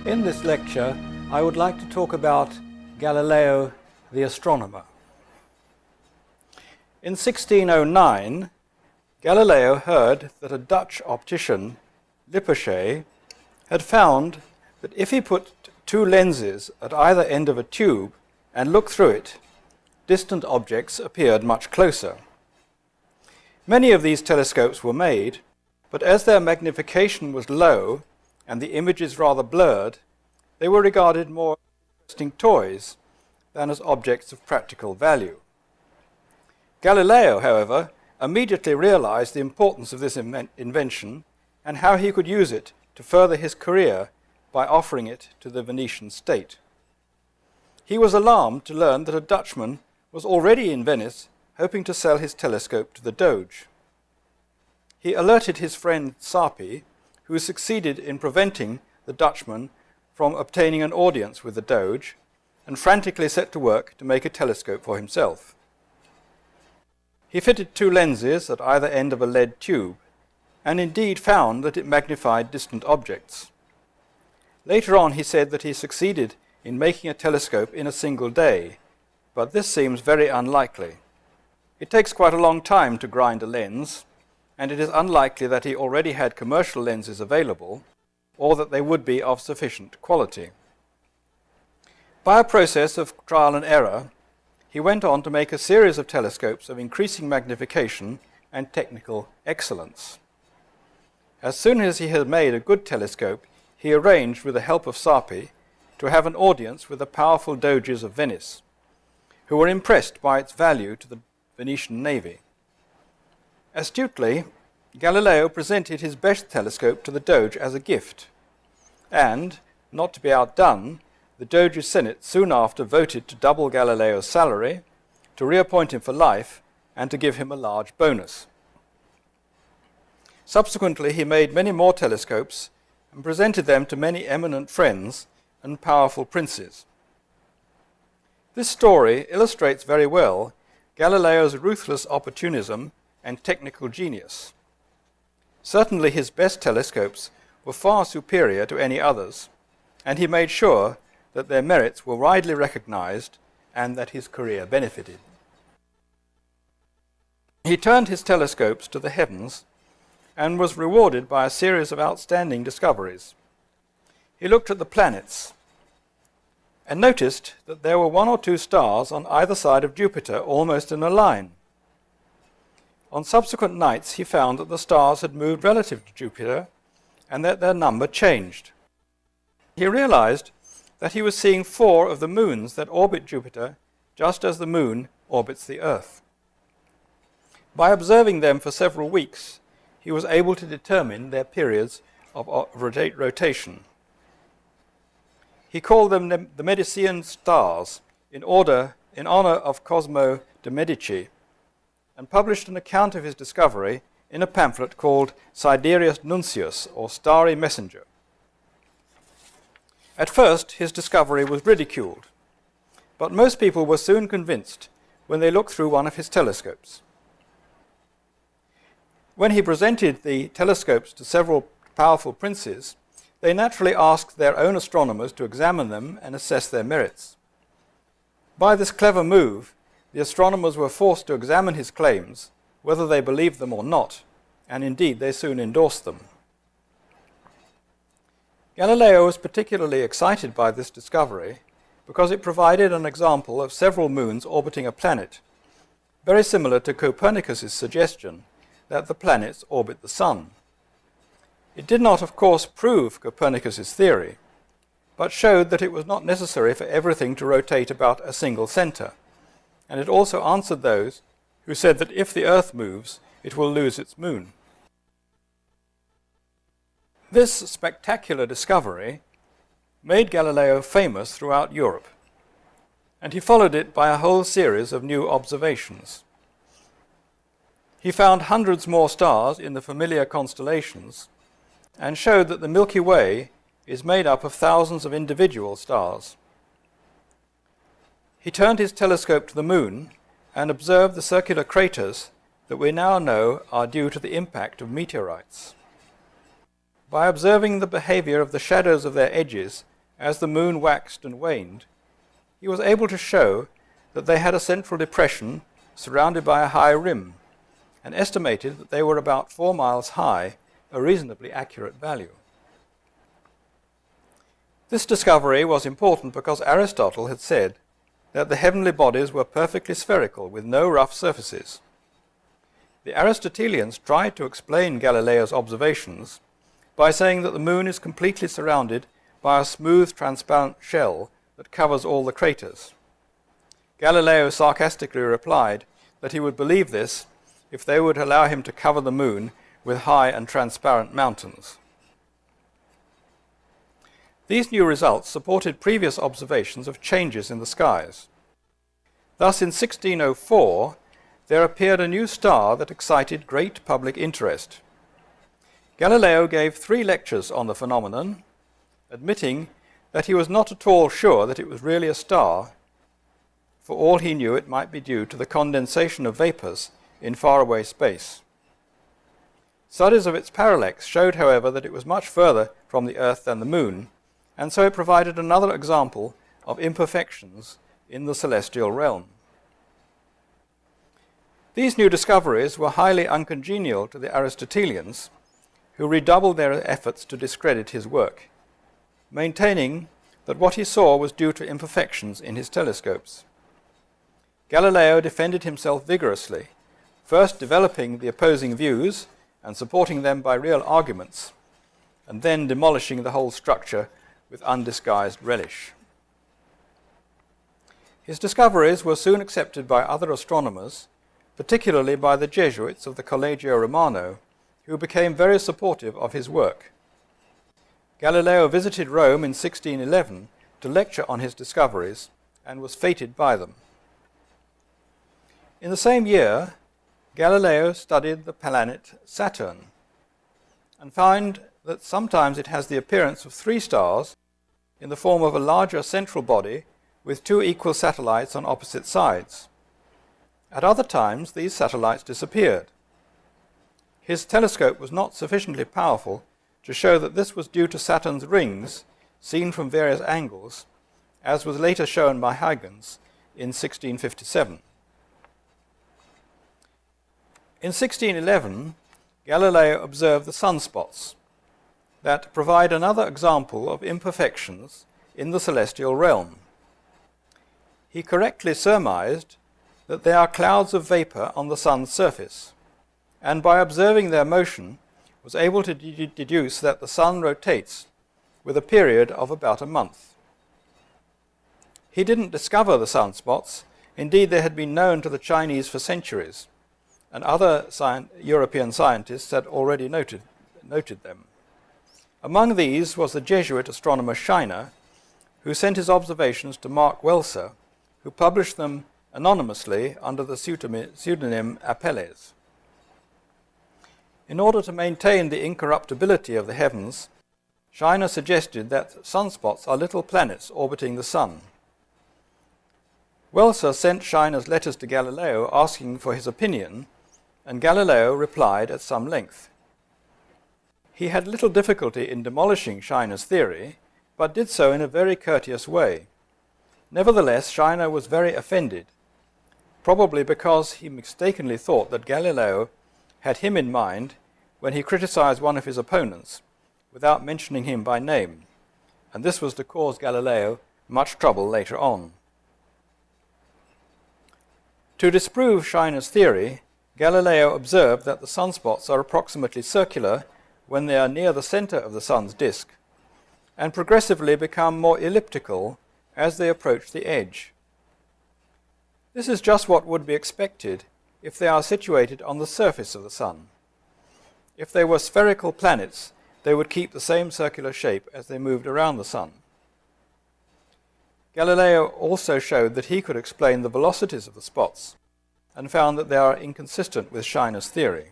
In this lecture, I would like to talk about Galileo the Astronomer. In 1609, Galileo heard that a Dutch optician, Lippershey, had found that if he put two lenses at either end of a tube and looked through it, distant objects appeared much closer. Many of these telescopes were made, but as their magnification was low and the images rather blurred, they were regarded more as interesting toys than as objects of practical value. Galileo, however, immediately realized the importance of this invention and how he could use it to further his career by offering it to the Venetian state. He was alarmed to learn that a Dutchman was already in Venice hoping to sell his telescope to the Doge. He alerted his friend Sarpi, who succeeded in preventing the Dutchman from obtaining an audience with the Doge, and frantically set to work to make a telescope for himself. He fitted two lenses at either end of a lead tube, and indeed found that it magnified distant objects. Later on he said that he succeeded in making a telescope in a single day, but this seems very unlikely. It takes quite a long time to grind a lens, and it is unlikely that he already had commercial lenses available, or that they would be of sufficient quality. By a process of trial and error, he went on to make a series of telescopes of increasing magnification and technical excellence. As soon as he had made a good telescope, he arranged, with the help of Sarpi, to have an audience with the powerful Doges of Venice, who were impressed by its value to the Venetian navy. Astutely, Galileo presented his best telescope to the Doge as a gift, and, not to be outdone, the Doge's Senate soon after voted to double Galileo's salary, to reappoint him for life, and to give him a large bonus. Subsequently, he made many more telescopes and presented them to many eminent friends and powerful princes. This story illustrates very well Galileo's ruthless opportunism and technical genius. Certainly his best telescopes were far superior to any others, and he made sure that their merits were widely recognized and that his career benefited. He turned his telescopes to the heavens and was rewarded by a series of outstanding discoveries. He looked at the planets and noticed that there were one or two stars on either side of Jupiter almost in a line. On subsequent nights he found that the stars had moved relative to Jupiter and that their number changed. He realized that he was seeing 4 of the moons that orbit Jupiter just as the moon orbits the Earth. By observing them for several weeks, he was able to determine their periods of rotation. He called them the Medicean stars in honor of Cosmo de' Medici, and published an account of his discovery in a pamphlet called Sidereus Nuncius, or Starry Messenger. At first, his discovery was ridiculed, but most people were soon convinced when they looked through one of his telescopes. When he presented the telescopes to several powerful princes, they naturally asked their own astronomers to examine them and assess their merits. By this clever move, the astronomers were forced to examine his claims, whether they believed them or not, and indeed they soon endorsed them. Galileo was particularly excited by this discovery because it provided an example of several moons orbiting a planet, very similar to Copernicus's suggestion that the planets orbit the Sun. It did not, of course, prove Copernicus's theory, but showed that it was not necessary for everything to rotate about a single center, and it also answered those who said that if the Earth moves, it will lose its moon. This spectacular discovery made Galileo famous throughout Europe, and he followed it by a whole series of new observations. He found hundreds more stars in the familiar constellations and showed that the Milky Way is made up of thousands of individual stars. He turned his telescope to the moon and observed the circular craters that we now know are due to the impact of meteorites. By observing the behavior of the shadows of their edges as the moon waxed and waned, he was able to show that they had a central depression surrounded by a high rim, and estimated that they were about 4 miles high, a reasonably accurate value. This discovery was important because Aristotle had said that the heavenly bodies were perfectly spherical with no rough surfaces. The Aristotelians tried to explain Galileo's observations by saying that the moon is completely surrounded by a smooth, transparent shell that covers all the craters. Galileo sarcastically replied that he would believe this if they would allow him to cover the moon with high and transparent mountains. These new results supported previous observations of changes in the skies. Thus, in 1604, there appeared a new star that excited great public interest. Galileo gave 3 lectures on the phenomenon, admitting that he was not at all sure that it was really a star. For all he knew, it might be due to the condensation of vapors in faraway space. Studies of its parallax showed, however, that it was much further from the Earth than the Moon, and so it provided another example of imperfections in the celestial realm. These new discoveries were highly uncongenial to the Aristotelians, who redoubled their efforts to discredit his work, maintaining that what he saw was due to imperfections in his telescopes. Galileo defended himself vigorously, first developing the opposing views and supporting them by real arguments, and then demolishing the whole structure with undisguised relish. His discoveries were soon accepted by other astronomers, particularly by the Jesuits of the Collegio Romano, who became very supportive of his work. Galileo visited Rome in 1611 to lecture on his discoveries and was feted by them. In the same year, Galileo studied the planet Saturn and found that sometimes it has the appearance of 3 stars in the form of a larger central body with 2 equal satellites on opposite sides. At other times, these satellites disappeared. His telescope was not sufficiently powerful to show that this was due to Saturn's rings seen from various angles, as was later shown by Huygens in 1657. In 1611, Galileo observed the sunspots that provide another example of imperfections in the celestial realm. He correctly surmised that they are clouds of vapor on the sun's surface, and by observing their motion was able to deduce that the sun rotates with a period of about a month. He didn't discover the sunspots. Indeed, they had been known to the Chinese for centuries, and other European scientists had already noted them. Among these was the Jesuit astronomer Scheiner, who sent his observations to Mark Welser, who published them anonymously under the pseudonym Apelles. In order to maintain the incorruptibility of the heavens, Scheiner suggested that sunspots are little planets orbiting the sun. Welser sent Scheiner's letters to Galileo asking for his opinion, and Galileo replied at some length. He had little difficulty in demolishing Scheiner's theory, but did so in a very courteous way. Nevertheless, Scheiner was very offended, probably because he mistakenly thought that Galileo had him in mind when he criticized one of his opponents, without mentioning him by name, and this was to cause Galileo much trouble later on. To disprove Scheiner's theory, Galileo observed that the sunspots are approximately circular when they are near the center of the sun's disk, and progressively become more elliptical as they approach the edge. This is just what would be expected if they are situated on the surface of the sun. If they were spherical planets, they would keep the same circular shape as they moved around the sun. Galileo also showed that he could explain the velocities of the spots, and found that they are inconsistent with Scheiner's theory.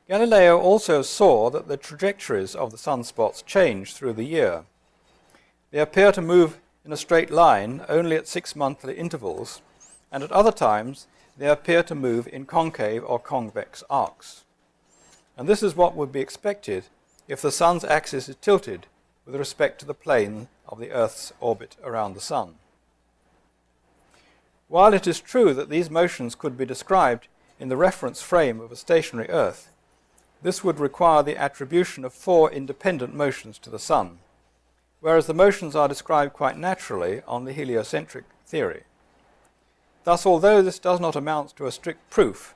Galileo also saw that the trajectories of the sunspots change through the year. They appear to move in a straight line only at 6-monthly intervals, and at other times they appear to move in concave or convex arcs. And this is what would be expected if the sun's axis is tilted with respect to the plane of the Earth's orbit around the Sun. While it is true that these motions could be described in the reference frame of a stationary Earth, this would require the attribution of 4 independent motions to the Sun, whereas the motions are described quite naturally on the heliocentric theory. Thus, although this does not amount to a strict proof,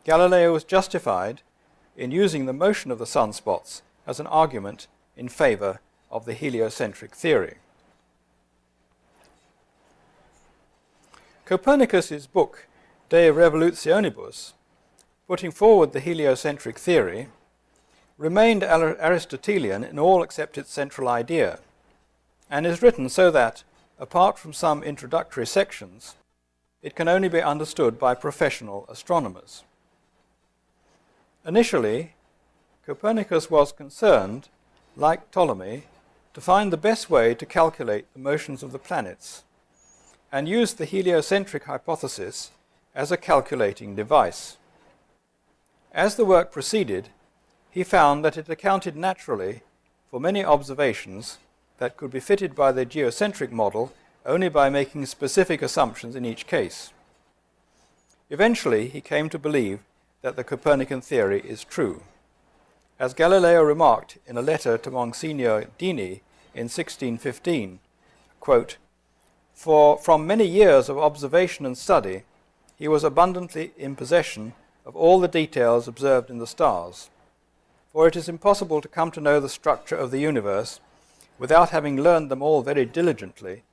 Galileo was justified in using the motion of the sunspots as an argument in favor of the heliocentric theory. Copernicus's book De Revolutionibus, putting forward the heliocentric theory, remained Aristotelian in all except its central idea, and is written so that, apart from some introductory sections, it can only be understood by professional astronomers. Initially, Copernicus was concerned, like Ptolemy, to find the best way to calculate the motions of the planets, and used the heliocentric hypothesis as a calculating device. As the work proceeded, he found that it accounted naturally for many observations that could be fitted by the geocentric model only by making specific assumptions in each case. Eventually, he came to believe that the Copernican theory is true. As Galileo remarked in a letter to Monsignor Dini in 1615, quote, "For from many years of observation and study, he was abundantly in possession of all the details observed in the stars. For it is impossible to come to know the structure of the universe without having learned them all very diligently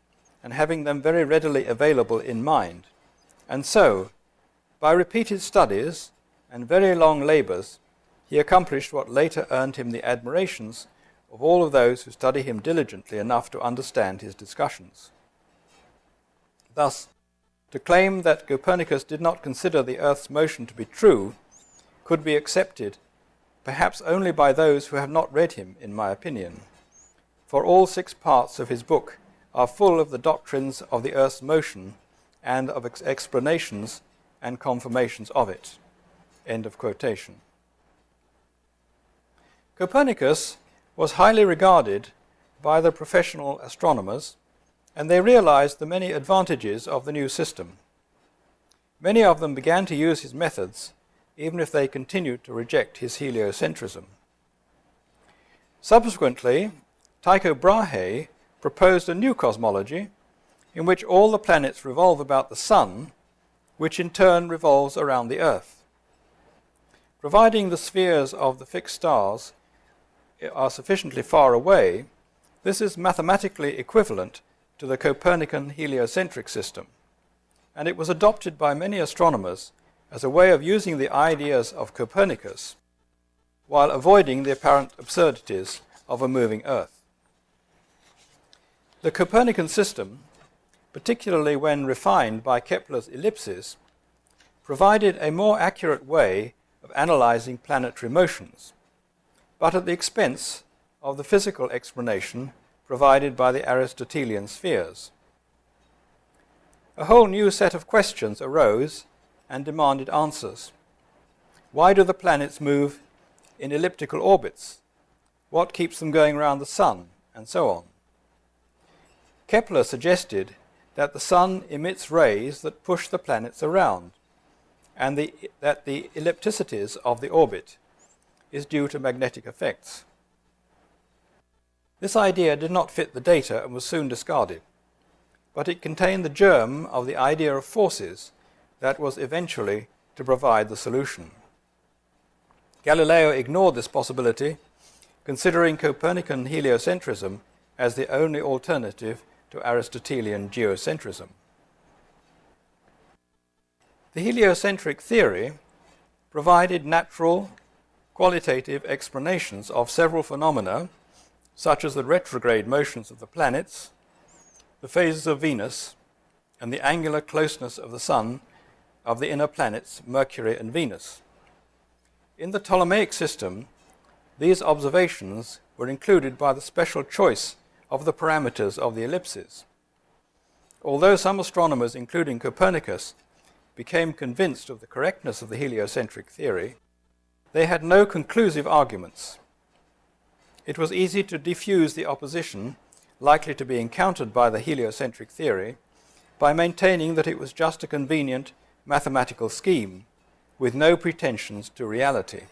and having them very readily available in mind. And so, by repeated studies and very long labors, he accomplished what later earned him the admirations of all of those who study him diligently enough to understand his discussions." Thus, to claim that Copernicus did not consider the Earth's motion to be true could be accepted perhaps only by those who have not read him, in my opinion, for all 6 parts of his book are full of the doctrines of the Earth's motion and of explanations and confirmations of it. End of quotation. Copernicus was highly regarded by the professional astronomers, and they realized the many advantages of the new system. Many of them began to use his methods, even if they continued to reject his heliocentrism. Subsequently, Tycho Brahe proposed a new cosmology in which all the planets revolve about the Sun, which in turn revolves around the Earth. Providing the spheres of the fixed stars are sufficiently far away, this is mathematically equivalent to the Copernican heliocentric system, and it was adopted by many astronomers as a way of using the ideas of Copernicus while avoiding the apparent absurdities of a moving Earth. The Copernican system, particularly when refined by Kepler's ellipses, provided a more accurate way of analyzing planetary motions, but at the expense of the physical explanation provided by the Aristotelian spheres. A whole new set of questions arose and demanded answers. Why do the planets move in elliptical orbits? What keeps them going around the Sun? And so on. Kepler suggested that the Sun emits rays that push the planets around, and that the ellipticities of the orbit is due to magnetic effects. This idea did not fit the data and was soon discarded, but it contained the germ of the idea of forces that was eventually to provide the solution. Galileo ignored this possibility, considering Copernican heliocentrism as the only alternative to Aristotelian geocentrism. The heliocentric theory provided natural, qualitative explanations of several phenomena, such as the retrograde motions of the planets, the phases of Venus, and the angular closeness of the Sun of the inner planets Mercury and Venus. In the Ptolemaic system, these observations were included by the special choice of the parameters of the ellipses. Although some astronomers, including Copernicus, became convinced of the correctness of the heliocentric theory, they had no conclusive arguments. it was easy to diffuse the opposition likely to be encountered by the heliocentric theory by maintaining that it was just a convenient mathematical scheme with no pretensions to reality.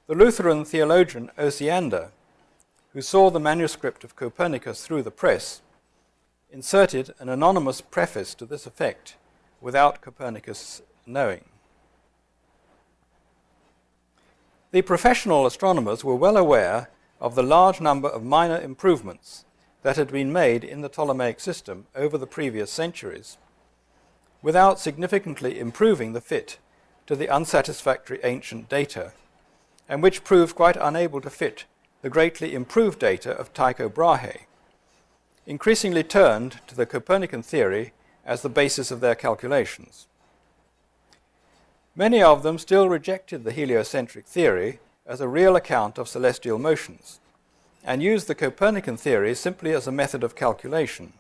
The Lutheran theologian Osiander, who saw the manuscript of Copernicus through the press, inserted an anonymous preface to this effect without Copernicus knowing. The professional astronomers were well aware of the large number of minor improvements that had been made in the Ptolemaic system over the previous centuries, without significantly improving the fit to the unsatisfactory ancient data, and which proved quite unable to fit the greatly improved data of Tycho Brahe, increasingly turned to the Copernican theory as the basis of their calculations. Many of them still rejected the heliocentric theory as a real account of celestial motions, and used the Copernican theory simply as a method of calculation.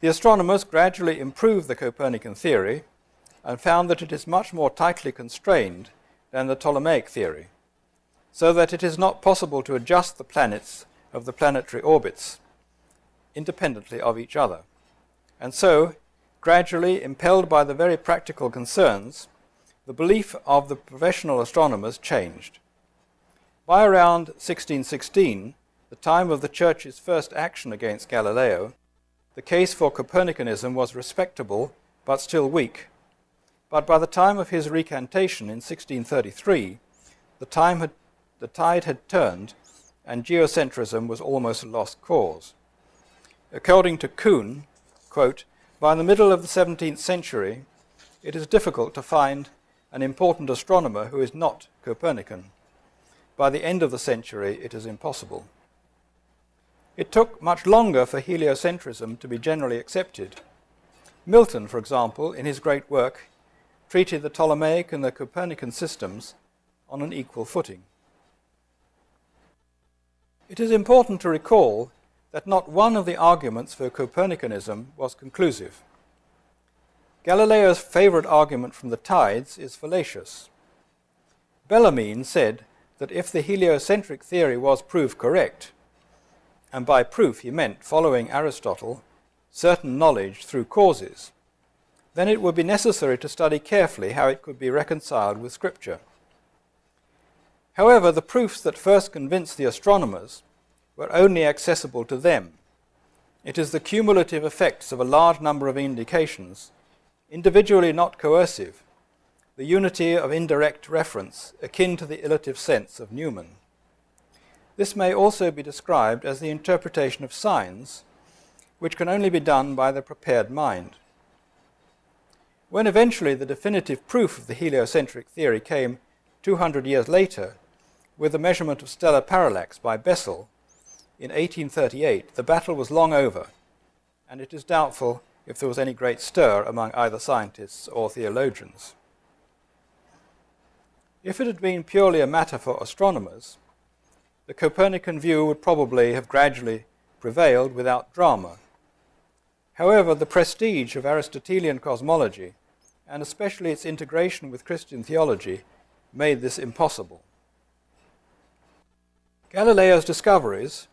The astronomers gradually improved the Copernican theory and found that it is much more tightly constrained than the Ptolemaic theory, so that it is not possible to adjust the planets of the planetary orbits independently of each other. And so, gradually, impelled by the very practical concerns, the belief of the professional astronomers changed. By around 1616, the time of the Church's first action against Galileo, the case for Copernicanism was respectable but still weak. But by the time of his recantation in 1633, the tide had turned, and geocentrism was almost a lost cause. According to Kuhn, quote, "By the middle of the 17th century, it is difficult to find an important astronomer who is not Copernican. By the end of the century, it is impossible." It took much longer for heliocentrism to be generally accepted. Milton, for example, in his great work, treated the Ptolemaic and the Copernican systems on an equal footing. It is important to recall that not one of the arguments for Copernicanism was conclusive. Galileo's favorite argument from the tides is fallacious. Bellarmine said that if the heliocentric theory was proved correct, and by proof he meant, following Aristotle, certain knowledge through causes, then it would be necessary to study carefully how it could be reconciled with Scripture. However, the proofs that first convinced the astronomers were only accessible to them. It is the cumulative effects of a large number of indications, individually not coercive, the unity of indirect reference akin to the ilative sense of Newman. This may also be described as the interpretation of signs, which can only be done by the prepared mind. When eventually the definitive proof of the heliocentric theory came 200 years later, with the measurement of stellar parallax by Bessel in 1838, the battle was long over, and it is doubtful if there was any great stir among either scientists or theologians. If it had been purely a matter for astronomers, the Copernican view would probably have gradually prevailed without drama. However, the prestige of Aristotelian cosmology, and especially its integration with Christian theology, made this impossible. Galileo's discoveries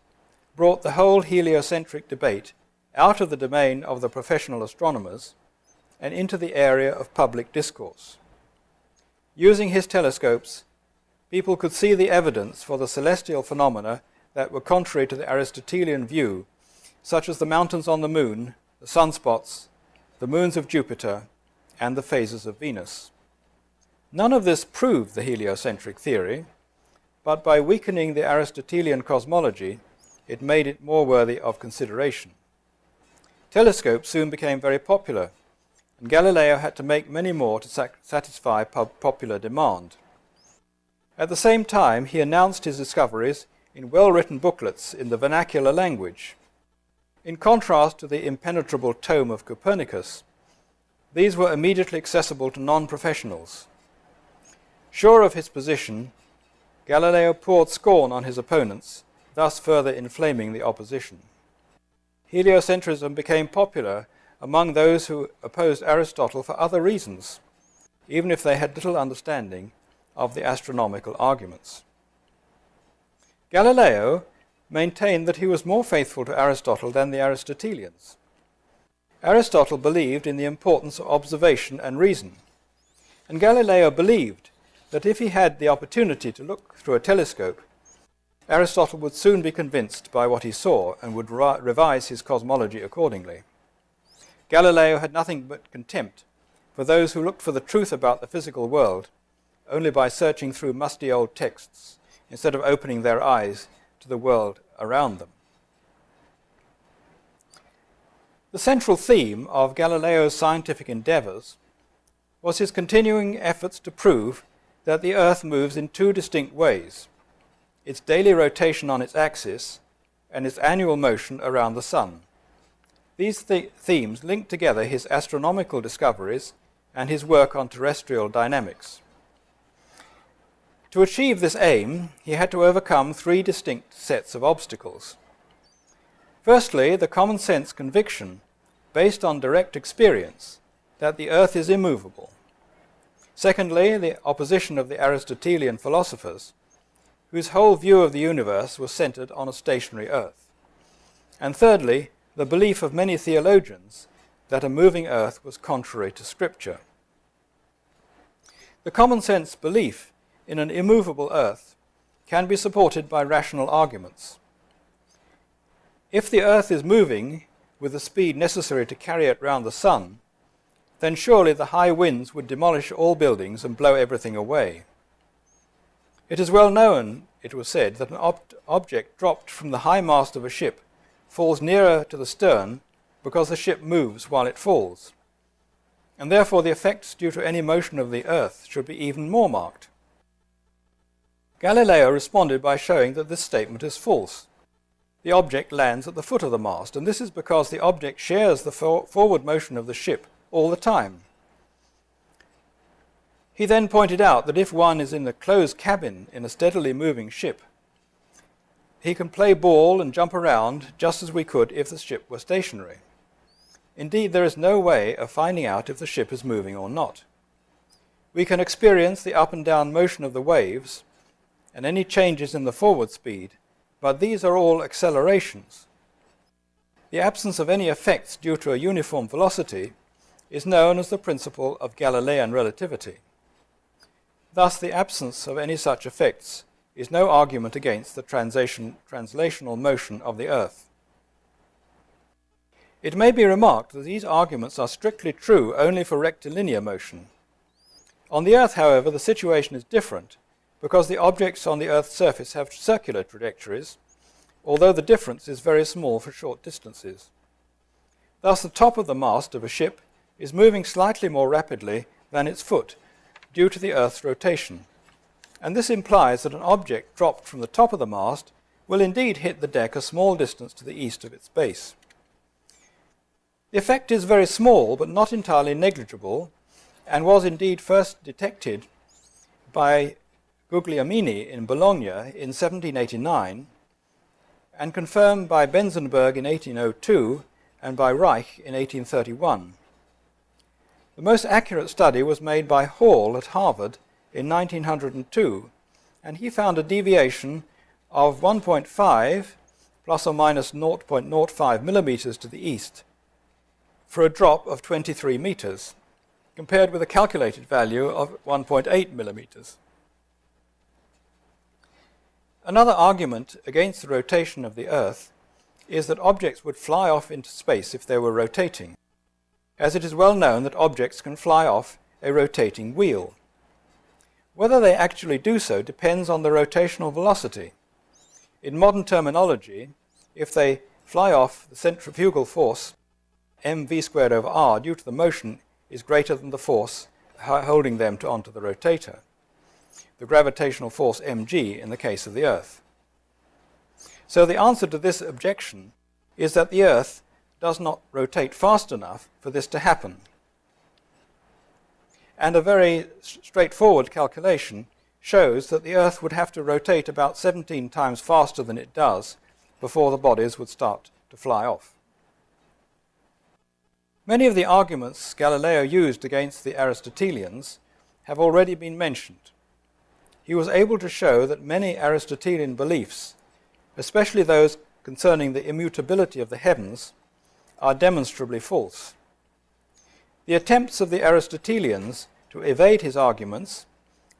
brought the whole heliocentric debate out of the domain of the professional astronomers and into the area of public discourse. Using his telescopes, people could see the evidence for the celestial phenomena that were contrary to the Aristotelian view, such as the mountains on the moon, the sunspots, the moons of Jupiter, and the phases of Venus. None of this proved the heliocentric theory, but by weakening the Aristotelian cosmology, it made it more worthy of consideration. Telescopes soon became very popular, and Galileo had to make many more to satisfy popular demand. At the same time, he announced his discoveries in well-written booklets in the vernacular language. In contrast to the impenetrable tome of Copernicus, these were immediately accessible to non-professionals. Sure of his position, Galileo poured scorn on his opponents, thus further inflaming the opposition. Heliocentrism became popular among those who opposed Aristotle for other reasons, even if they had little understanding of the astronomical arguments. Galileo maintained that he was more faithful to Aristotle than the Aristotelians. Aristotle believed in the importance of observation and reason, and Galileo believed that if he had the opportunity to look through a telescope, Aristotle would soon be convinced by what he saw and would revise his cosmology accordingly. Galileo had nothing but contempt for those who looked for the truth about the physical world only by searching through musty old texts instead of opening their eyes to the world around them. The central theme of Galileo's scientific endeavors was his continuing efforts to prove that the Earth moves in two distinct ways: its daily rotation on its axis and its annual motion around the Sun. These themes link together his astronomical discoveries and his work on terrestrial dynamics. To achieve this aim, he had to overcome three distinct sets of obstacles. Firstly, the common sense conviction, based on direct experience, that the Earth is immovable. Secondly, the opposition of the Aristotelian philosophers, whose whole view of the universe was centered on a stationary Earth. And thirdly, the belief of many theologians that a moving Earth was contrary to Scripture. The common sense belief in an immovable Earth can be supported by rational arguments. If the Earth is moving with the speed necessary to carry it round the Sun, then surely the high winds would demolish all buildings and blow everything away. It is well known, it was said, that an object dropped from the high mast of a ship falls nearer to the stern because the ship moves while it falls, and therefore the effects due to any motion of the Earth should be even more marked. Galileo responded by showing that this statement is false. The object lands at the foot of the mast, and this is because the object shares the forward motion of the ship all the time. He then pointed out that if one is in a closed cabin in a steadily moving ship, he can play ball and jump around just as we could if the ship were stationary. Indeed, there is no way of finding out if the ship is moving or not. We can experience the up and down motion of the waves and any changes in the forward speed, but these are all accelerations. The absence of any effects due to a uniform velocity is known as the principle of Galilean relativity. Thus, the absence of any such effects is no argument against the translational motion of the Earth. It may be remarked that these arguments are strictly true only for rectilinear motion. On the Earth, however, the situation is different because the objects on the Earth's surface have circular trajectories, although the difference is very small for short distances. Thus, the top of the mast of a ship is moving slightly more rapidly than its foot due to the Earth's rotation, and this implies that an object dropped from the top of the mast will indeed hit the deck a small distance to the east of its base. The effect is very small but not entirely negligible, and was indeed first detected by Guglielmini in Bologna in 1789 and confirmed by Benzenberg in 1802 and by Reich in 1831. The most accurate study was made by Hall at Harvard in 1902, and he found a deviation of 1.5 plus or minus 0.05 millimeters to the east for a drop of 23 meters, compared with a calculated value of 1.8 millimeters. Another argument against the rotation of the Earth is that objects would fly off into space if they were rotating, as it is well known that objects can fly off a rotating wheel. Whether they actually do so depends on the rotational velocity. In modern terminology, if they fly off, the centrifugal force, mv squared over r, due to the motion, is greater than the force holding them onto the rotator, the gravitational force mg in the case of the Earth. So the answer to this objection is that the Earth does not rotate fast enough for this to happen. And a very straightforward calculation shows that the Earth would have to rotate about 17 times faster than it does before the bodies would start to fly off. Many of the arguments Galileo used against the Aristotelians have already been mentioned. He was able to show that many Aristotelian beliefs especially those concerning the immutability of the heavens, are demonstrably false. The attempts of the Aristotelians to evade his arguments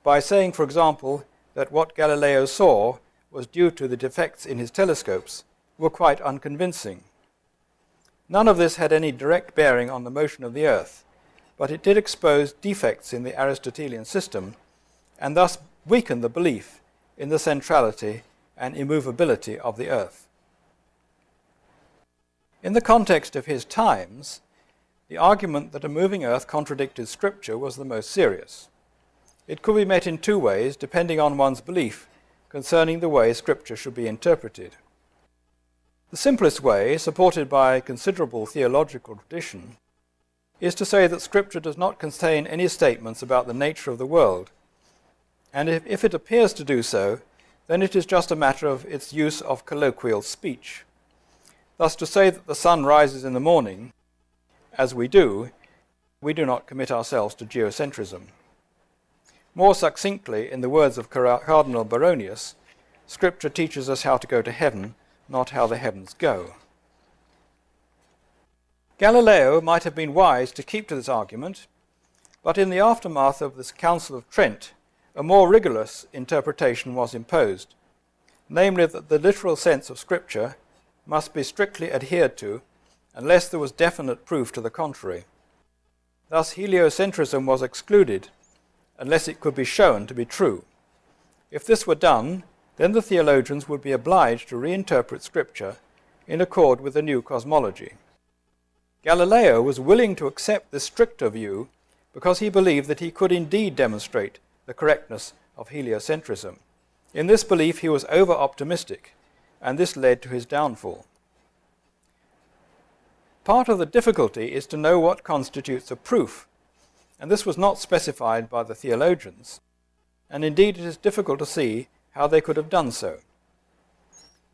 by saying, for example, that what Galileo saw was due to the defects in his telescopes were quite unconvincing. None of this had any direct bearing on the motion of the Earth, but it did expose defects in the Aristotelian system and thus weaken the belief in the centrality and immovability of the Earth. In the context of his times, the argument that a moving Earth contradicted Scripture was the most serious. It could be met in two ways, depending on one's belief concerning the way Scripture should be interpreted. The simplest way, supported by considerable theological tradition, is to say that Scripture does not contain any statements about the nature of the world, and if it appears to do so, then it is just a matter of its use of colloquial speech. Thus, to say that the sun rises in the morning, as we do not commit ourselves to geocentrism. More succinctly, in the words of Cardinal Baronius, Scripture teaches us how to go to heaven, not how the heavens go. Galileo might have been wise to keep to this argument, but in the aftermath of this Council of Trent, a more rigorous interpretation was imposed, namely that the literal sense of Scripture must be strictly adhered to unless there was definite proof to the contrary. Thus, heliocentrism was excluded unless it could be shown to be true. If this were done, then the theologians would be obliged to reinterpret Scripture in accord with the new cosmology. Galileo was willing to accept this stricter view because he believed that he could indeed demonstrate the correctness of heliocentrism. In this belief he was over-optimistic, and this led to his downfall. Part of the difficulty is to know what constitutes a proof, and this was not specified by the theologians, and indeed it is difficult to see how they could have done so.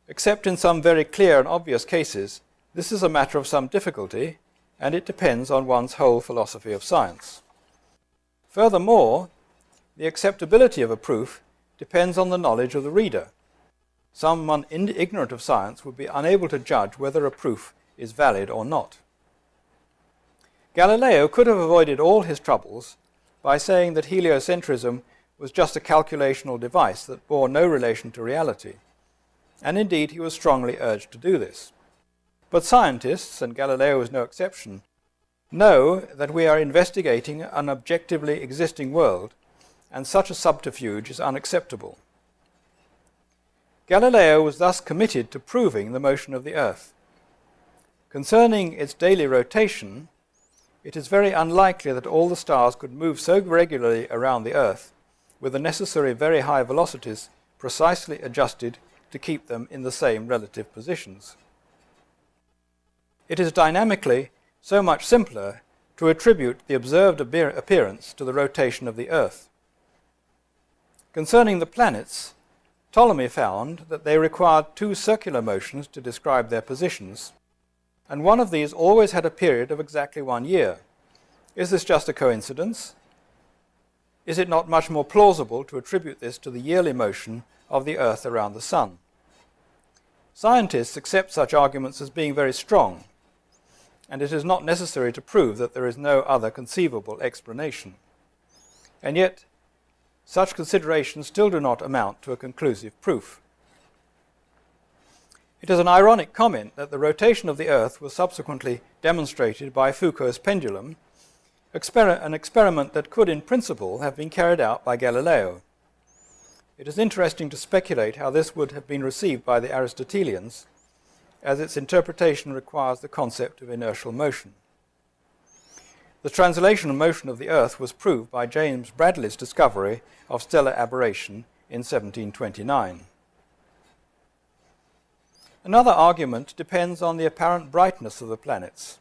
Except in some very clear and obvious cases, this is a matter of some difficulty, and it depends on one's whole philosophy of science. Furthermore, the acceptability of a proof depends on the knowledge of the reader. Someone ignorant of science would be unable to judge whether a proof is valid or not. Galileo could have avoided all his troubles by saying that heliocentrism was just a calculational device that bore no relation to reality, and indeed he was strongly urged to do this. But scientists, and Galileo is no exception, know that we are investigating an objectively existing world, and such a subterfuge is unacceptable. Galileo was thus committed to proving the motion of the Earth. Concerning its daily rotation, it is very unlikely that all the stars could move so regularly around the Earth with the necessary very high velocities precisely adjusted to keep them in the same relative positions. It is dynamically so much simpler to attribute the observed appearance to the rotation of the Earth. Concerning the planets, Ptolemy found that they required two circular motions to describe their positions, and one of these always had a period of exactly 1 year. Is this just a coincidence? Is it not much more plausible to attribute this to the yearly motion of the Earth around the Sun? Scientists accept such arguments as being very strong, and it is not necessary to prove that there is no other conceivable explanation. And yet, such considerations still do not amount to a conclusive proof. It is an ironic comment that the rotation of the Earth was subsequently demonstrated by Foucault's pendulum, an experiment that could in principle have been carried out by Galileo. It is interesting to speculate how this would have been received by the Aristotelians, as its interpretation requires the concept of inertial motion. The translational motion of the Earth was proved by James Bradley's discovery of stellar aberration in 1729. Another argument depends on the apparent brightness of the planets.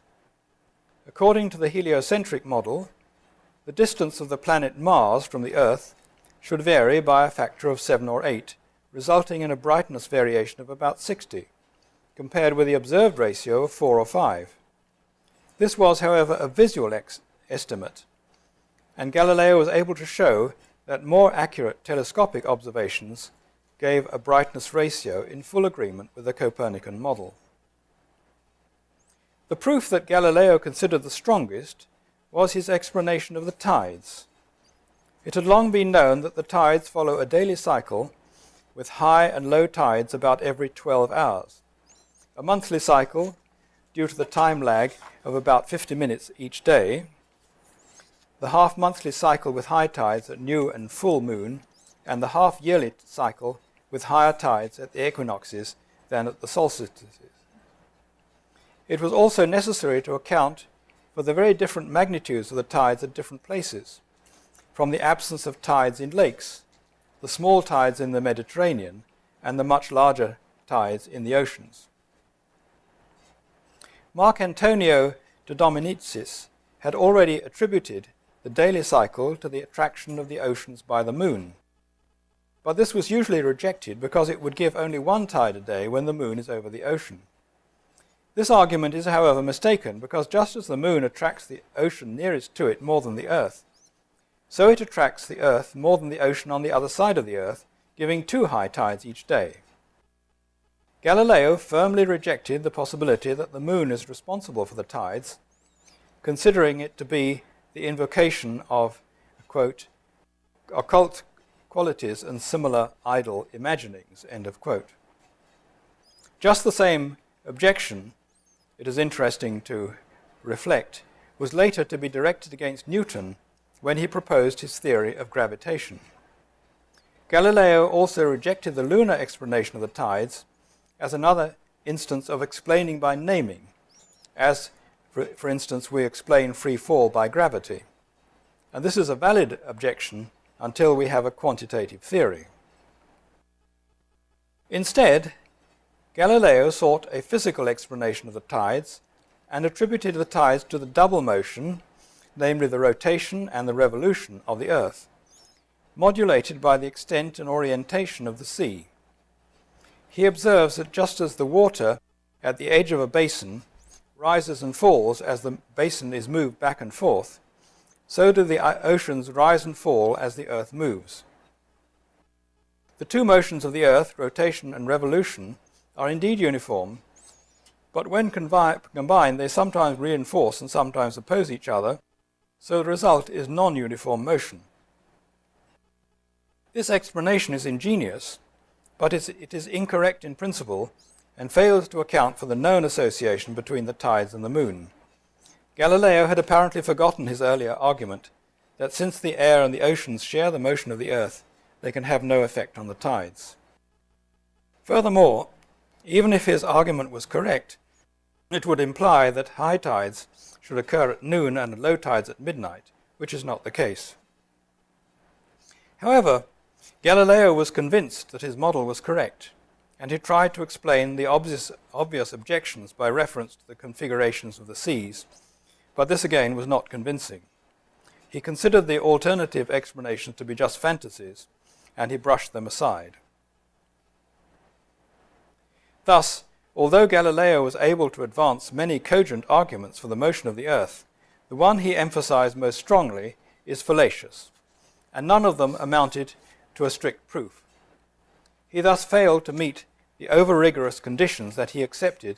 According to the heliocentric model, the distance of the planet Mars from the Earth should vary by a factor of 7 or 8, resulting in a brightness variation of about 60, compared with the observed ratio of 4 or 5. This was, however, a visual estimate, and Galileo was able to show that more accurate telescopic observations gave a brightness ratio in full agreement with the Copernican model. The proof that Galileo considered the strongest was his explanation of the tides. It had long been known that the tides follow a daily cycle with high and low tides about every 12 hours. A monthly cycle, due to the time lag of about 50 minutes each day, the half-monthly cycle with high tides at new and full moon, and the half-yearly cycle with higher tides at the equinoxes than at the solstices. It was also necessary to account for the very different magnitudes of the tides at different places, from the absence of tides in lakes, the small tides in the Mediterranean, and the much larger tides in the oceans. Marc Antonio de Dominicis had already attributed the daily cycle to the attraction of the oceans by the moon, but this was usually rejected because it would give only one tide a day when the moon is over the ocean. This argument is, however, mistaken, because just as the moon attracts the ocean nearest to it more than the Earth, so it attracts the Earth more than the ocean on the other side of the Earth, giving 2 high tides each day. Galileo firmly rejected the possibility that the moon is responsible for the tides, considering it to be the invocation of, quote, occult qualities and similar idle imaginings, end of quote. Just the same objection, it is interesting to reflect, was later to be directed against Newton when he proposed his theory of gravitation. Galileo also rejected the lunar explanation of the tides as another instance of explaining by naming, as, for instance, we explain free fall by gravity. And this is a valid objection until we have a quantitative theory. Instead, Galileo sought a physical explanation of the tides and attributed the tides to the double motion, namely the rotation and the revolution of the Earth, modulated by the extent and orientation of the sea. He observes that just as the water at the edge of a basin rises and falls as the basin is moved back and forth, so do the oceans rise and fall as the Earth moves. The 2 motions of the Earth, rotation and revolution, are indeed uniform, but when combined they sometimes reinforce and sometimes oppose each other, so the result is non-uniform motion. This explanation is ingenious, but it is incorrect in principle and fails to account for the known association between the tides and the moon. Galileo had apparently forgotten his earlier argument that since the air and the oceans share the motion of the Earth, they can have no effect on the tides. Furthermore, even if his argument was correct, it would imply that high tides should occur at noon and low tides at midnight, which is not the case. However, Galileo was convinced that his model was correct, and he tried to explain the obvious objections by reference to the configurations of the seas, but this again was not convincing. He considered the alternative explanations to be just fantasies, and he brushed them aside. Thus, although Galileo was able to advance many cogent arguments for the motion of the Earth, the one he emphasized most strongly is fallacious, and none of them amounted to a strict proof. He thus failed to meet the over-rigorous conditions that he accepted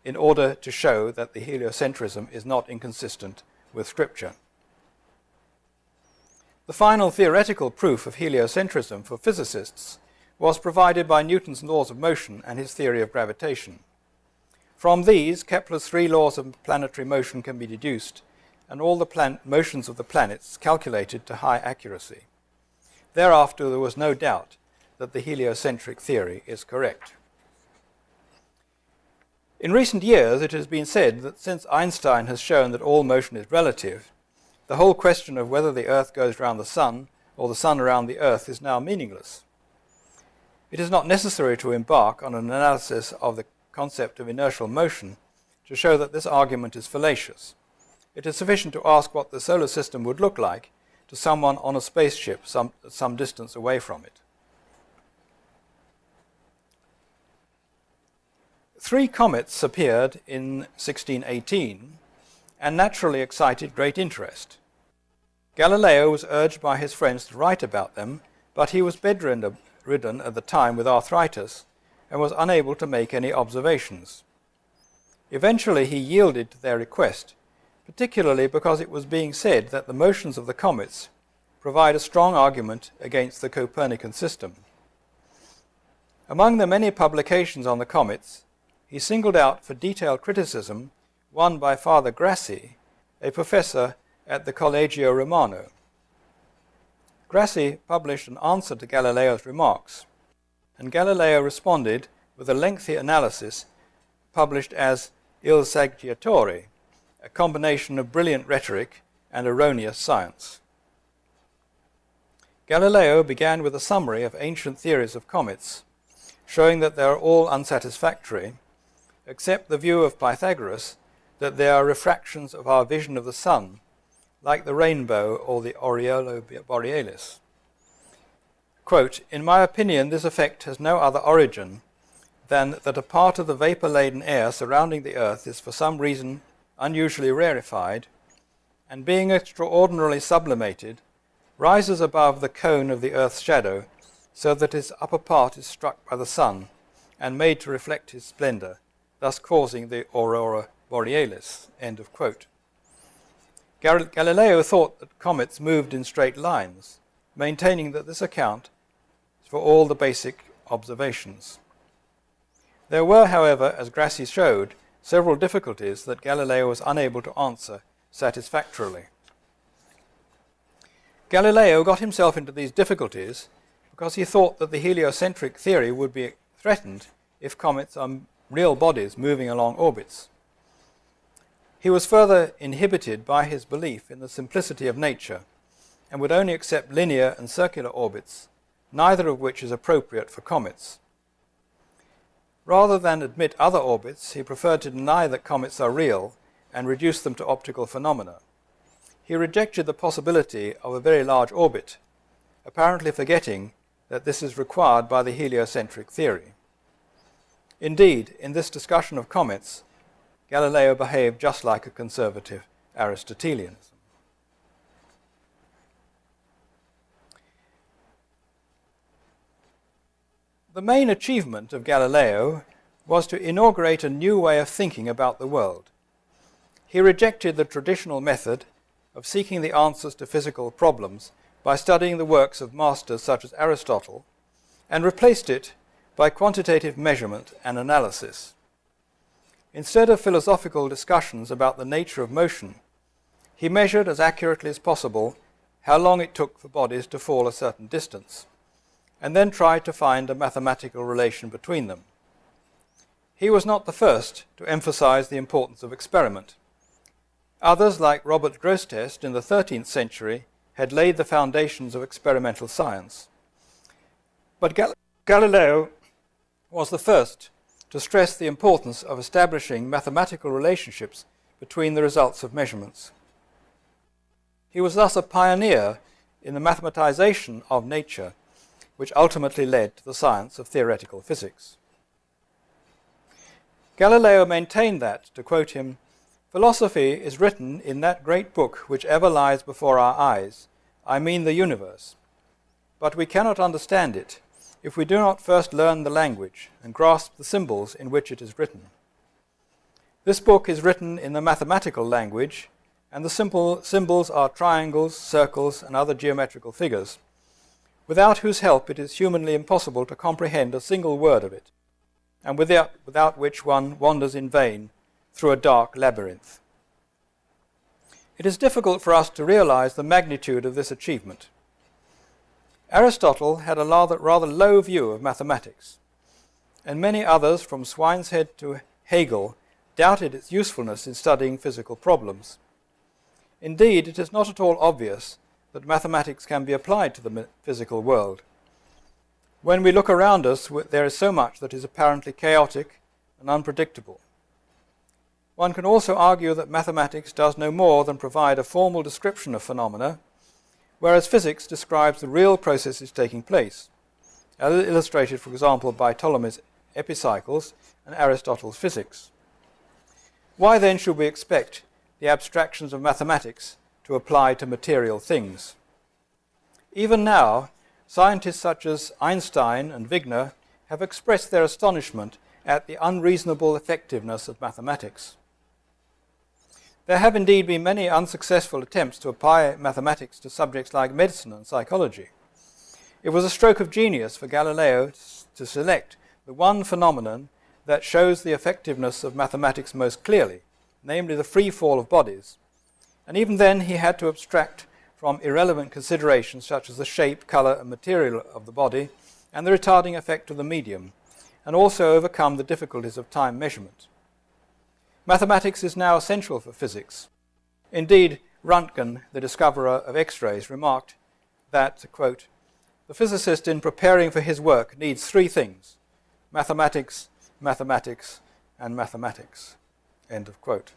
in order to show that the heliocentrism is not inconsistent with Scripture. The final theoretical proof of heliocentrism for physicists was provided by Newton's laws of motion and his theory of gravitation. From these, Kepler's 3 laws of planetary motion can be deduced, and all the motions of the planets calculated to high accuracy. Thereafter, there was no doubt that the heliocentric theory is correct. In recent years, it has been said that since Einstein has shown that all motion is relative, the whole question of whether the Earth goes around the Sun or the Sun around the Earth is now meaningless. It is not necessary to embark on an analysis of the concept of inertial motion to show that this argument is fallacious. It is sufficient to ask what the solar system would look like to someone on a spaceship some distance away from it. 3 comets appeared in 1618 and naturally excited great interest. Galileo was urged by his friends to write about them, but he was bedridden bedridden at the time with arthritis and was unable to make any observations. Eventually he yielded to their request, particularly because it was being said that the motions of the comets provide a strong argument against the Copernican system. Among the many publications on the comets, he singled out for detailed criticism one by Father Grassi, a professor at the Collegio Romano. Grassi published an answer to Galileo's remarks, and Galileo responded with a lengthy analysis published as Il Saggiatore, a combination of brilliant rhetoric and erroneous science. Galileo began with a summary of ancient theories of comets, showing that they are all unsatisfactory, except the view of Pythagoras that they are refractions of our vision of the sun, like the rainbow or the aureola borealis. Quote, "In my opinion, this effect has no other origin than that a part of the vapor-laden air surrounding the Earth is for some reason unusually rarefied, and being extraordinarily sublimated, rises above the cone of the Earth's shadow, so that its upper part is struck by the sun and made to reflect his splendor, thus causing the aurora borealis." End of quote. Galileo thought that comets moved in straight lines, maintaining that this account is for all the basic observations. There were, however, as Grassi showed, several difficulties that Galileo was unable to answer satisfactorily. Galileo got himself into these difficulties because he thought that the heliocentric theory would be threatened if comets are real bodies moving along orbits. He was further inhibited by his belief in the simplicity of nature and would only accept linear and circular orbits, neither of which is appropriate for comets. Rather than admit other orbits, he preferred to deny that comets are real and reduce them to optical phenomena. He rejected the possibility of a very large orbit, apparently forgetting that this is required by the heliocentric theory. Indeed, in this discussion of comets, Galileo behaved just like a conservative Aristotelianism. The main achievement of Galileo was to inaugurate a new way of thinking about the world. He rejected the traditional method of seeking the answers to physical problems by studying the works of masters such as Aristotle, and replaced it by quantitative measurement and analysis. Instead of philosophical discussions about the nature of motion, he measured as accurately as possible how long it took for bodies to fall a certain distance, and then tried to find a mathematical relation between them. He was not the first to emphasize the importance of experiment. Others, like Robert Grosseteste in the 13th century, had laid the foundations of experimental science. But Galileo was the first to stress the importance of establishing mathematical relationships between the results of measurements. He was thus a pioneer in the mathematization of nature, which ultimately led to the science of theoretical physics. Galileo maintained that, to quote him, "Philosophy is written in that great book which ever lies before our eyes, I mean the universe. But we cannot understand it if we do not first learn the language and grasp the symbols in which it is written. This book is written in the mathematical language, and the simple symbols are triangles, circles, and other geometrical figures, without whose help it is humanly impossible to comprehend a single word of it, and without which one wanders in vain through a dark labyrinth." It is difficult for us to realize the magnitude of this achievement. Aristotle had a rather low view of mathematics, and many others, from Swineshead to Hegel, doubted its usefulness in studying physical problems. Indeed, it is not at all obvious that mathematics can be applied to the physical world. When we look around us, there is so much that is apparently chaotic and unpredictable. One can also argue that mathematics does no more than provide a formal description of phenomena, whereas physics describes the real processes taking place, as illustrated, for example, by Ptolemy's epicycles and Aristotle's physics. Why then should we expect the abstractions of mathematics to apply to material things? Even now, scientists such as Einstein and Wigner have expressed their astonishment at the unreasonable effectiveness of mathematics. There have indeed been many unsuccessful attempts to apply mathematics to subjects like medicine and psychology. It was a stroke of genius for Galileo to select the one phenomenon that shows the effectiveness of mathematics most clearly, namely the free fall of bodies. And even then he had to abstract from irrelevant considerations such as the shape, colour and material of the body and the retarding effect of the medium, and also overcome the difficulties of time measurement. Mathematics is now essential for physics. Indeed, Röntgen, the discoverer of X-rays, remarked that, quote, "The physicist in preparing for his work needs three things: mathematics, mathematics, and mathematics." End of quote.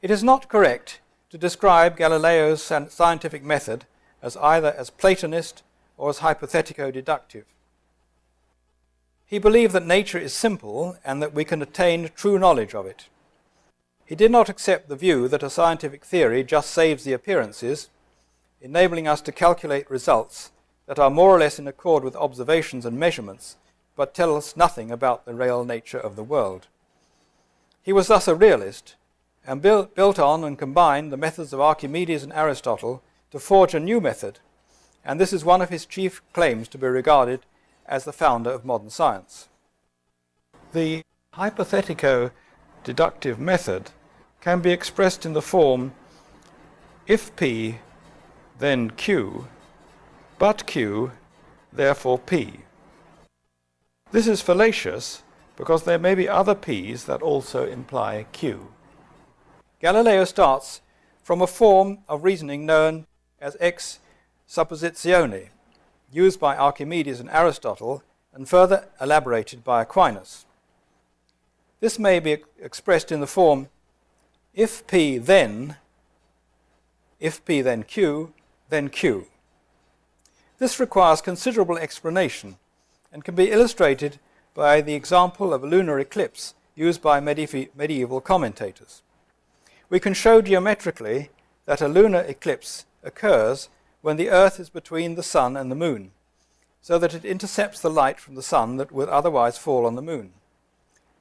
It is not correct to describe Galileo's scientific method as either as Platonist or as hypothetico-deductive. He believed that nature is simple and that we can attain true knowledge of it. He did not accept the view that a scientific theory just saves the appearances, enabling us to calculate results that are more or less in accord with observations and measurements, but tell us nothing about the real nature of the world. He was thus a realist, and built on and combined the methods of Archimedes and Aristotle to forge a new method, and this is one of his chief claims to be regarded as the founder of modern science. The hypothetico-deductive method can be expressed in the form if P, then Q, but Q, therefore P. This is fallacious because there may be other P's that also imply Q. Galileo starts from a form of reasoning known as ex suppositione, used by Archimedes and Aristotle and further elaborated by Aquinas. This may be expressed in the form if P then Q, then Q. This requires considerable explanation and can be illustrated by the example of a lunar eclipse used by medieval commentators. We can show geometrically that a lunar eclipse occurs when the Earth is between the Sun and the Moon, so that it intercepts the light from the Sun that would otherwise fall on the Moon.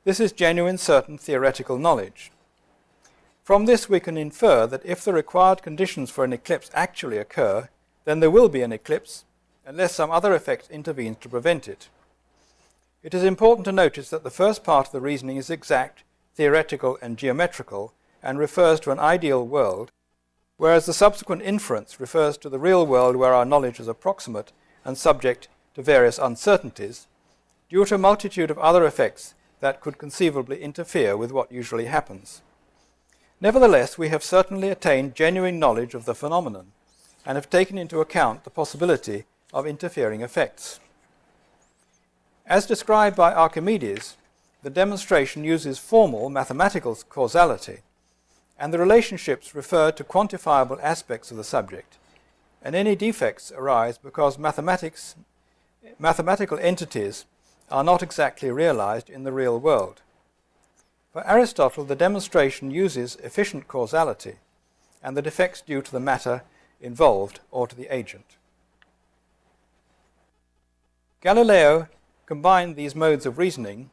This is genuine, certain theoretical knowledge. From this we can infer that if the required conditions for an eclipse actually occur, then there will be an eclipse, unless some other effect intervenes to prevent it. It is important to notice that the first part of the reasoning is exact, theoretical and geometrical, and refers to an ideal world, whereas the subsequent inference refers to the real world where our knowledge is approximate and subject to various uncertainties, due to a multitude of other effects that could conceivably interfere with what usually happens. Nevertheless, we have certainly attained genuine knowledge of the phenomenon, and have taken into account the possibility of interfering effects. As described by Archimedes, the demonstration uses formal mathematical causality, and the relationships refer to quantifiable aspects of the subject, and any defects arise because mathematical entities are not exactly realized in the real world. For Aristotle, the demonstration uses efficient causality, and the defects due to the matter involved or to the agent. Galileo combined these modes of reasoning,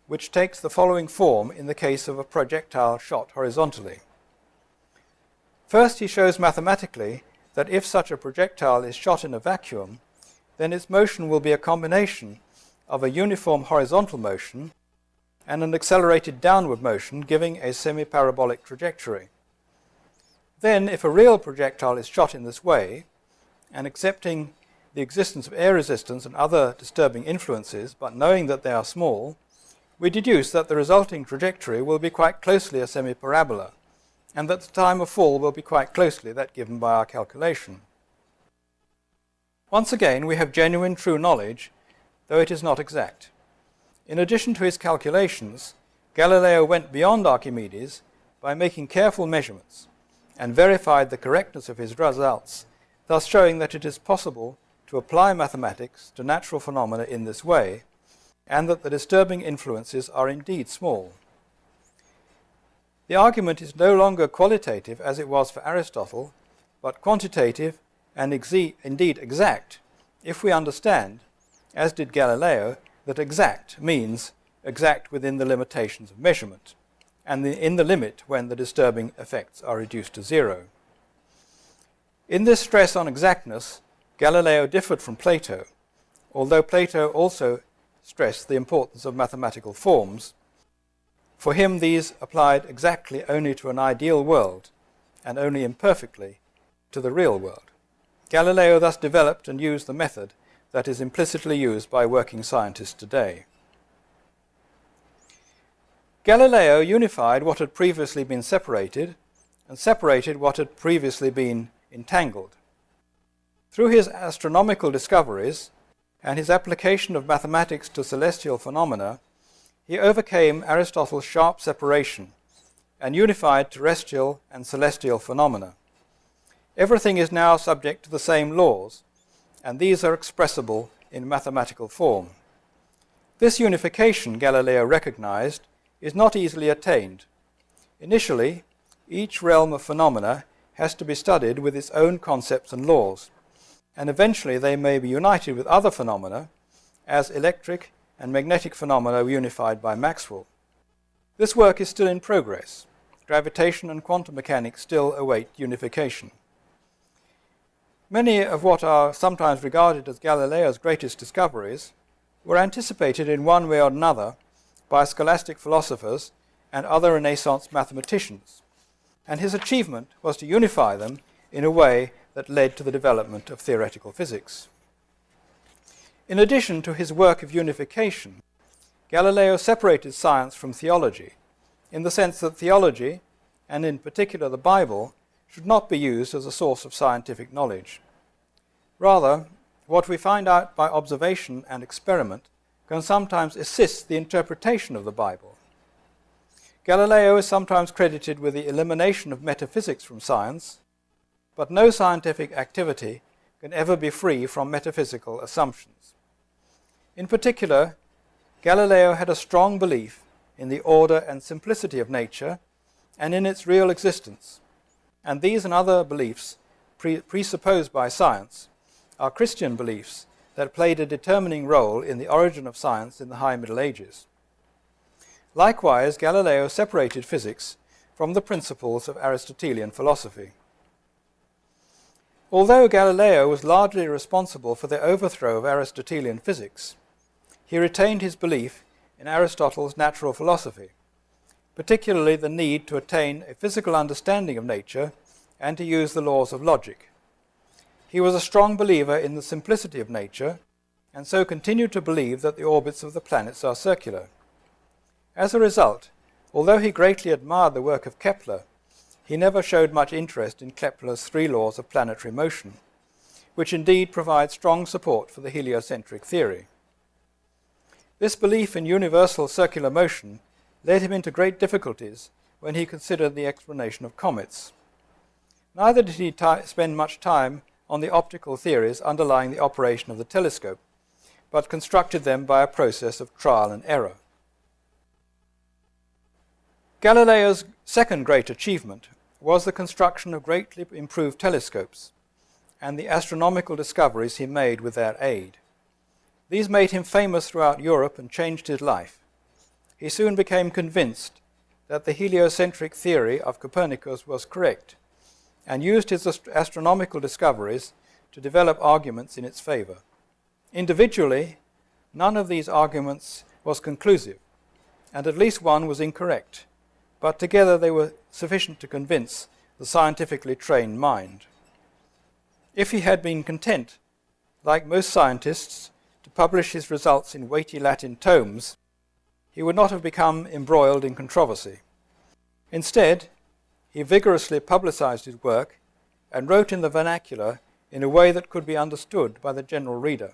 which takes the following form in the case of a projectile shot horizontally. First, he shows mathematically that if such a projectile is shot in a vacuum, then its motion will be a combination of a uniform horizontal motion and an accelerated downward motion, giving a semi-parabolic trajectory. Then, if a real projectile is shot in this way, and accepting the existence of air resistance and other disturbing influences, but knowing that they are small, we deduce that the resulting trajectory will be quite closely a semi-parabola, and that the time of fall will be quite closely that given by our calculation. Once again, we have genuine true knowledge, though it is not exact. In addition to his calculations, Galileo went beyond Archimedes by making careful measurements, and verified the correctness of his results, thus showing that it is possible to apply mathematics to natural phenomena in this way, and that the disturbing influences are indeed small. The argument is no longer qualitative as it was for Aristotle, but quantitative and indeed exact, if we understand, as did Galileo, that exact means exact within the limitations of measurement, and in the limit when the disturbing effects are reduced to zero. In this stress on exactness, Galileo differed from Plato, although Plato also stressed the importance of mathematical forms. For him, these applied exactly only to an ideal world, and only imperfectly to the real world. Galileo thus developed and used the method that is implicitly used by working scientists today. Galileo unified what had previously been separated, and separated what had previously been entangled. Through his astronomical discoveries and his application of mathematics to celestial phenomena, he overcame Aristotle's sharp separation and unified terrestrial and celestial phenomena. Everything is now subject to the same laws, and these are expressible in mathematical form. This unification, Galileo recognized, is not easily attained. Initially, each realm of phenomena has to be studied with its own concepts and laws, and eventually they may be united with other phenomena, as electric and magnetic phenomena were unified by Maxwell. This work is still in progress. Gravitation and quantum mechanics still await unification. Many of what are sometimes regarded as Galileo's greatest discoveries were anticipated in one way or another by scholastic philosophers and other Renaissance mathematicians, and his achievement was to unify them in a way that led to the development of theoretical physics. In addition to his work of unification, Galileo separated science from theology, in the sense that theology, and in particular the Bible, should not be used as a source of scientific knowledge. Rather, what we find out by observation and experiment can sometimes assist the interpretation of the Bible. Galileo is sometimes credited with the elimination of metaphysics from science, but no scientific activity can ever be free from metaphysical assumptions. In particular, Galileo had a strong belief in the order and simplicity of nature and in its real existence, and these and other beliefs presupposed by science are Christian beliefs that played a determining role in the origin of science in the High Middle Ages. Likewise, Galileo separated physics from the principles of Aristotelian philosophy. Although Galileo was largely responsible for the overthrow of Aristotelian physics, he retained his belief in Aristotle's natural philosophy, particularly the need to attain a physical understanding of nature and to use the laws of logic. He was a strong believer in the simplicity of nature, and so continued to believe that the orbits of the planets are circular. As a result, although he greatly admired the work of Kepler, he never showed much interest in Kepler's 3 laws of planetary motion, which indeed provide strong support for the heliocentric theory. This belief in universal circular motion led him into great difficulties when he considered the explanation of comets. Neither did he spend much time on the optical theories underlying the operation of the telescope, but constructed them by a process of trial and error. Galileo's second great achievement was the construction of greatly improved telescopes and the astronomical discoveries he made with their aid. These made him famous throughout Europe and changed his life. He soon became convinced that the heliocentric theory of Copernicus was correct, and used his astronomical discoveries to develop arguments in its favor. Individually, none of these arguments was conclusive, and at least one was incorrect, but together they were sufficient to convince the scientifically trained mind. If he had been content, like most scientists, to publish his results in weighty Latin tomes, he would not have become embroiled in controversy. Instead, he vigorously publicized his work and wrote in the vernacular in a way that could be understood by the general reader.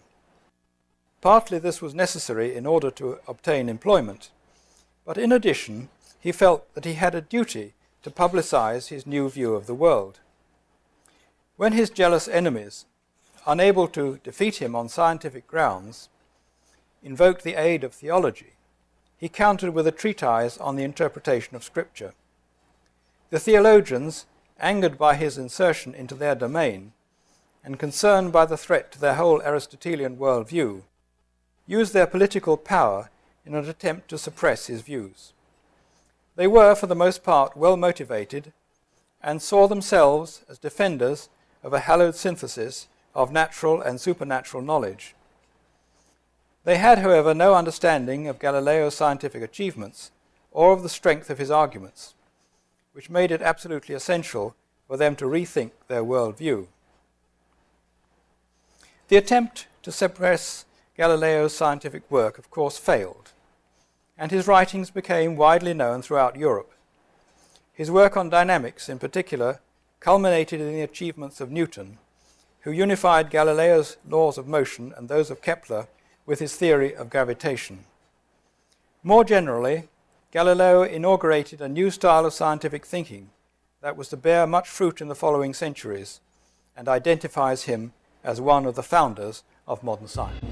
Partly this was necessary in order to obtain employment, but in addition, he felt that he had a duty to publicize his new view of the world. When his jealous enemies, unable to defeat him on scientific grounds, invoked the aid of theology, he countered with a treatise on the interpretation of Scripture. The theologians, angered by his insertion into their domain, and concerned by the threat to their whole Aristotelian worldview, used their political power in an attempt to suppress his views. They were, for the most part, well motivated and saw themselves as defenders of a hallowed synthesis of natural and supernatural knowledge. They had, however, no understanding of Galileo's scientific achievements or of the strength of his arguments, which made it absolutely essential for them to rethink their worldview. The attempt to suppress Galileo's scientific work, of course, failed, and his writings became widely known throughout Europe. His work on dynamics, in particular, culminated in the achievements of Newton, who unified Galileo's laws of motion and those of Kepler with his theory of gravitation. More generally, Galileo inaugurated a new style of scientific thinking that was to bear much fruit in the following centuries and identifies him as one of the founders of modern science.